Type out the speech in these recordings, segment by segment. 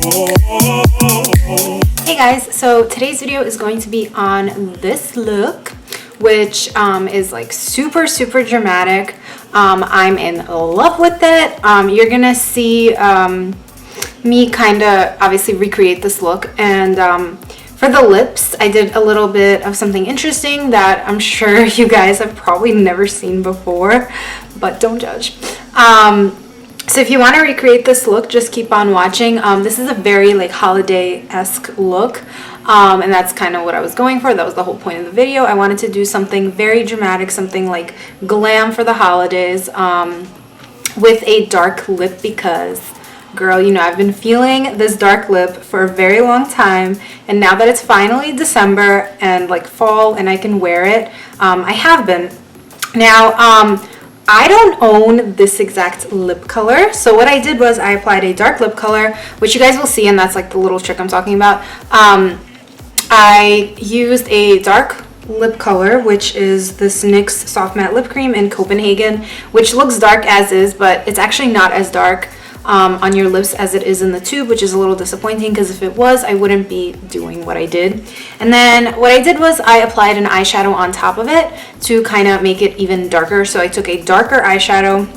Hey guys, so today's video is going to be on this look, which is like super dramatic. I'm in love with it. You're gonna see me kind of obviously recreate this look, and for the lips I did a little bit of something interesting that I'm sure you guys have probably never seen before, but don't judge. So if you want to recreate this look, just keep on watching. This is a very like holiday-esque look, and that's kind of what I was going for. That was the whole point of the video. I wanted to do something very dramatic, something like glam for the holidays, with a dark lip, because girl, you know, I've been feeling this dark lip for a very long time, and now that it's finally December and like fall and I can wear it, I have been. Now, I don't own this exact lip color, so what I did was I applied a dark lip color, which you guys will see, and that's like the little trick I'm talking about. I used a dark lip color, which is this NYX Soft Matte Lip Cream in Copenhagen, which looks dark as is, but it's actually not as dark on your lips as it is in the tube, which is a little disappointing, because if it was, I wouldn't be doing what I did. And then what I did was I applied an eyeshadow on top of it to kind of make it even darker. So I took a darker eyeshadow,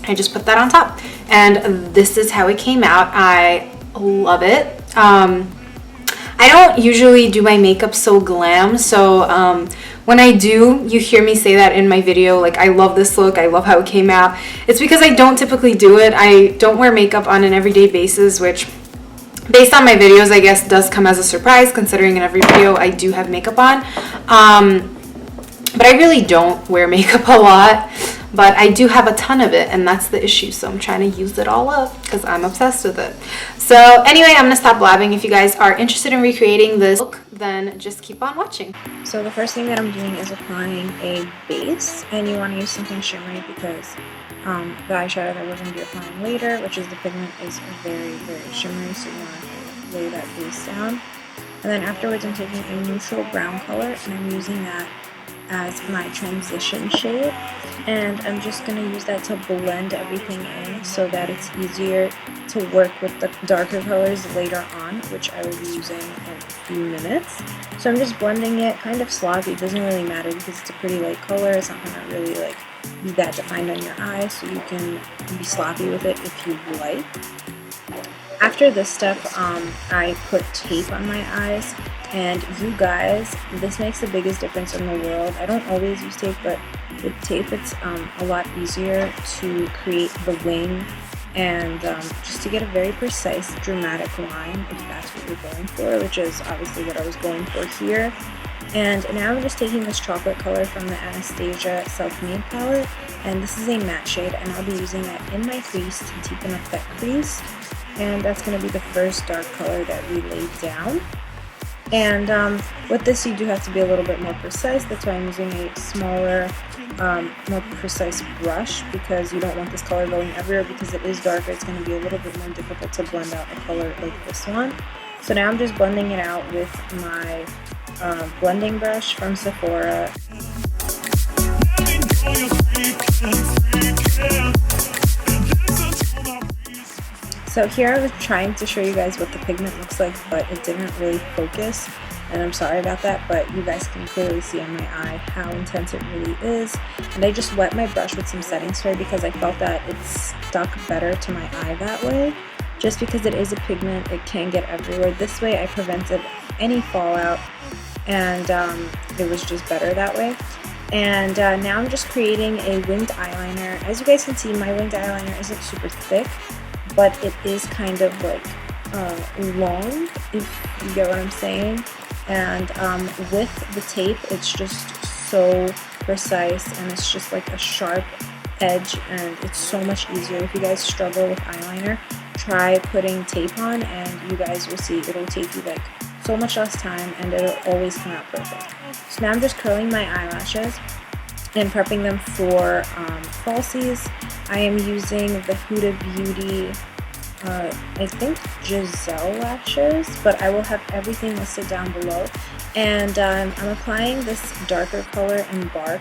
I just put that on top, and this is how it came out. I love it. I don't usually do my makeup so glam, so when I do, you hear me say that in my video, like I love this look, I love how it came out. It's because I don't typically do it. I don't wear makeup on an everyday basis, which based on my videos I guess does come as a surprise, considering in every video I do have makeup on. But I really don't wear makeup a lot, but I do have a ton of it, and that's the issue. So I'm trying to use it all up because I'm obsessed with it. So anyway, I'm gonna stop blabbing. If you guys are interested in recreating this look, then just keep on watching. So the first thing that I'm doing is applying a base, and you want to use something shimmery because the eyeshadow that we're going to be applying later, which is the pigment, is very shimmery, so you want to lay that base down. And then afterwards I'm taking a neutral brown color, and I'm using that as my transition shade, and I'm just going to use that to blend everything in so that it's easier to work with the darker colors later on, which I will be using in a few minutes. So I'm just blending it kind of sloppy. It doesn't really matter because it's a pretty light color. It's not going to really like be that defined on your eyes, so you can be sloppy with it if you like. After this step, I put tape on my eyes, and you guys, this makes the biggest difference in the world. I don't always use tape, but with tape it's a lot easier to create the wing and just to get a very precise, dramatic line, if that's what you're going for, which is obviously what I was going for here. And now I'm just taking this chocolate color from the Anastasia Self-Made palette, and this is a matte shade, and I'll be using that in my crease to deepen up that crease. And that's going to be the first dark color that we laid down. And with this you do have to be a little bit more precise. That's why I'm using a smaller, more precise brush, because you don't want this color going everywhere. Because it is darker, it's going to be a little bit more difficult to blend out a color like this one. So now I'm just blending it out with my blending brush from Sephora. So here I was trying to show you guys what the pigment looks like, but it didn't really focus, and I'm sorry about that, but you guys can clearly see on my eye how intense it really is. And I just wet my brush with some setting spray because I felt that it stuck better to my eye that way. Just because it is a pigment, it can get everywhere. This way I prevented any fallout, and it was just better that way. And now I'm just creating a winged eyeliner. As you guys can see, my winged eyeliner isn't super thick, but it is kind of like long, if you get what I'm saying. And with the tape, it's just so precise, and it's just like a sharp edge, and it's so much easier. If you guys struggle with eyeliner, try putting tape on, and you guys will see it'll take you like so much less time, and it'll always come out perfect. So now I'm just curling my eyelashes and prepping them for falsies. I am using the Huda Beauty, I think Giselle lashes, but I will have everything listed down below. And I'm applying this darker color Embark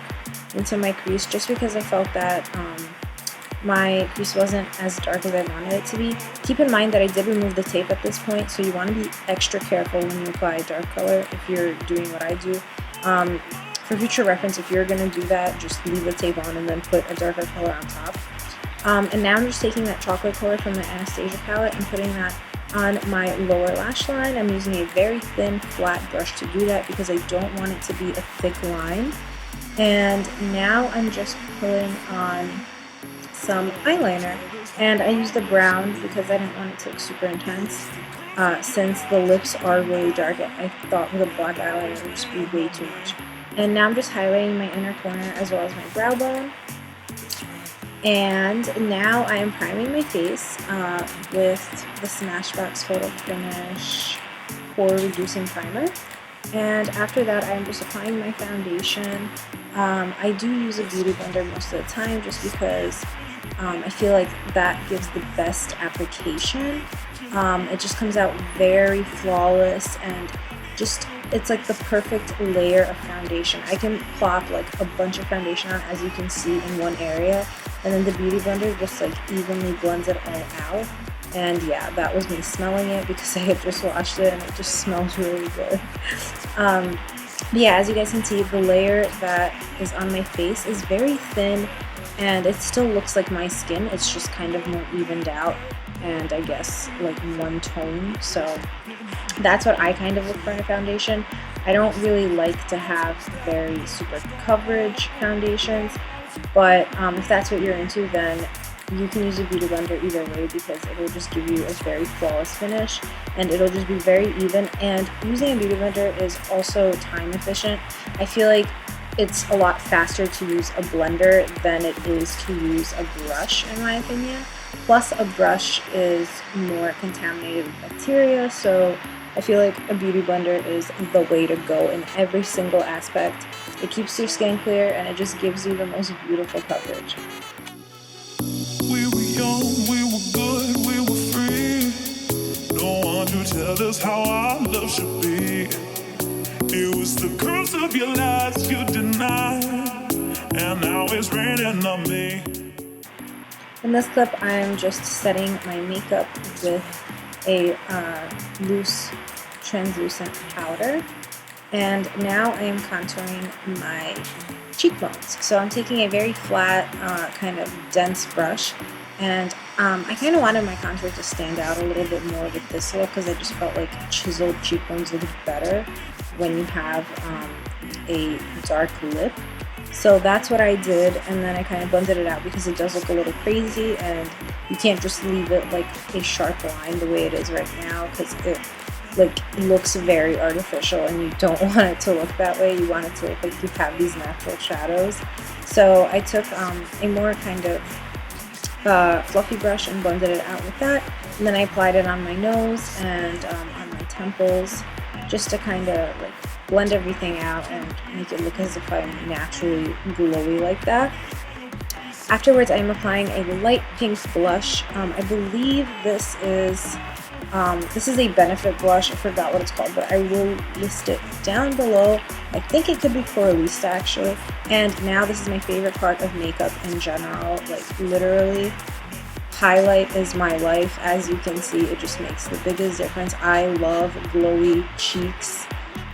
into my crease just because I felt that my crease wasn't as dark as I wanted it to be. Keep in mind that I did remove the tape at this point, so you want to be extra careful when you apply dark color if you're doing what I do. For future reference, if you're going to do that, just leave the tape on and then put a darker color on top. And now I'm just taking that chocolate color from the Anastasia palette and putting that on my lower lash line. I'm using a very thin, flat brush to do that because I don't want it to be a thick line. And now I'm just putting on some eyeliner. And I used the brown because I didn't want it to look super intense. Since the lips are really dark, I thought with a black eyeliner would just be way too much. And now I'm just highlighting my inner corner as well as my brow bone. And now I am priming my face with the Smashbox Photo Finish Pore Reducing Primer. And after that, I'm just applying my foundation. I do use a beauty blender most of the time just because I feel like that gives the best application. It just comes out very flawless and just it's like the perfect layer of foundation. I can plop like a bunch of foundation on, as you can see, in one area, and then the beauty blender just like evenly blends it all out. And yeah, that was me smelling it because I had just washed it and it just smells really good. But yeah, as you guys can see, the layer that is on my face is very thin and it still looks like my skin. It's just kind of more evened out and I guess like one tone. So that's what I kind of look for in a foundation. I don't really like to have very super coverage foundations, but if that's what you're into, then you can use a beauty blender either way because it will just give you a very flawless finish and it'll just be very even. And using a beauty blender is also time efficient. I feel like it's a lot faster to use a blender than it is to use a brush, in my opinion. Plus, a brush is more contaminated with bacteria, so I feel like a beauty blender is the way to go in every single aspect. It keeps your skin clear and it just gives you the most beautiful coverage. We were young, we were good, we were free. No one to tell us how our love should be. It was the curse of your lies you denied, and now it's raining on me. In this clip, I'm just setting my makeup with a loose translucent powder. And now I am contouring my cheekbones. So I'm taking a very flat, kind of dense brush. And I kind of wanted my contour to stand out a little bit more with this look because I just felt like chiseled cheekbones look better when you have a dark lip. So that's what I did, and then I kind of blended it out because it does look a little crazy and you can't just leave it like a sharp line the way it is right now because it like looks very artificial and you don't want it to look that way. You want it to look like you have these natural shadows. So I took a more kind of fluffy brush and blended it out with that, and then I applied it on my nose and on my temples just to kind of like blend everything out and make it look as if I'm naturally glowy like that. Afterwards, I'm applying a light pink blush. I believe this is a Benefit blush. I forgot what it's called, but I will list it down below. I think it could be poreless actually. And now this is my favorite part of makeup in general. Like literally, highlight is my life. As you can see, it just makes the biggest difference. I love glowy cheeks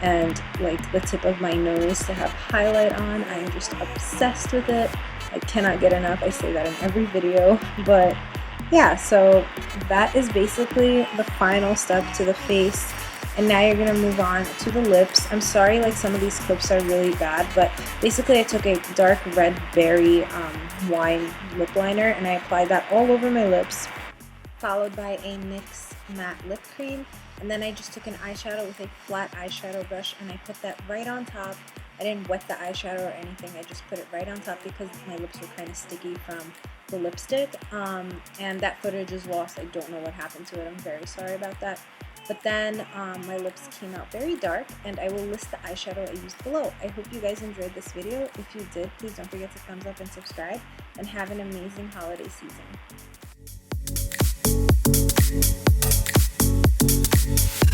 and like the tip of my nose to have highlight on. I am just obsessed with it. I cannot get enough. I say that in every video, but yeah, so that is basically the final step to the face. And now you're gonna move on to the lips. I'm sorry, like some of these clips are really bad, but basically I took a dark red berry wine lip liner and I applied that all over my lips, followed by a NYX matte lip cream. And then I just took an eyeshadow with a flat eyeshadow brush and I put that right on top. I didn't wet the eyeshadow or anything, I just put it right on top because my lips were kind of sticky from the lipstick. And that footage is lost. I don't know what happened to it. I'm very sorry about that. But then my lips came out very dark, and I will list the eyeshadow I used below. I hope you guys enjoyed this video. If you did, please don't forget to thumbs up and subscribe, and have an amazing holiday season.